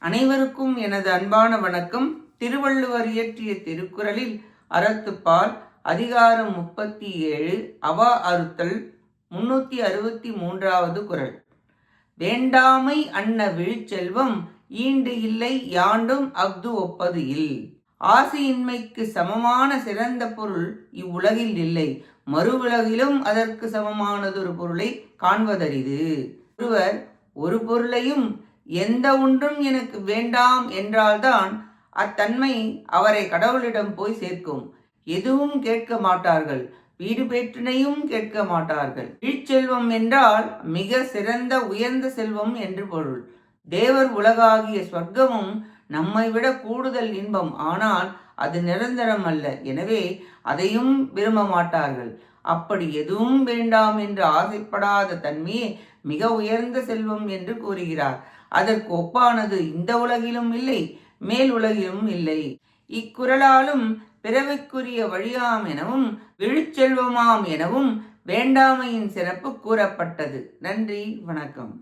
அனைவருக்கும் எனது அன்பான வணக்கம். திருவள்ளுவர் இயற்றிய திருக்குறளில் அறத்துப்பால் அதிகாரம் 37 அவா அறுத்தல் 363வது குறள். வேண்டாமை அன்ன விழுச்செல்வம் ஈண்டு இல்லை யாண்டும் அஃது ஒப்பது இல். ஆசையின்மைக்கு சமமான சிறந்த பொருள் இவ்வுலகில் இல்லை, மறுவுலகிலும் அதற்கு சமமானதொரு பொருளை காண்பதரிது. ஒருவர் ஒரு பொருளையும் எந்த ஒன்றும் எனக்கு வேண்டாம் என்றால்தான் அத்தன்மை அவரை கடவுளிடம் போய் சேர்க்கும். எதுவும் கேட்க மாட்டார்கள், வீடு பேற்றினையும் கேட்க மாட்டார்கள். வீழ்ச்செல்வம் என்றால் மிக சிறந்த உயர்ந்த செல்வம் என்று பொருள். தேவர் உலகாகிய சொர்க்கமும் நம்மை விட கூடுதல் இன்பம், ஆனால் அது நிரந்தரம் அல்ல. எனவே அதையும் விரும்ப மாட்டார்கள். அப்படி எதுவும் வேண்டாம் என்று ஆசைப்படாத தன்மையே மிக உயர்ந்த செல்வம் என்று கூறுகிறார். அதற்கு ஒப்பானது இந்த உலகிலும் இல்லை, மேல் உலகிலும் இல்லை. இக்குறளாலும் பிறவிக்குரிய வழியாம் எனவும் விழுச்செல்வமாம் எனவும் வேண்டாமையின் சிறப்பு கூறப்பட்டது. நன்றி, வணக்கம்.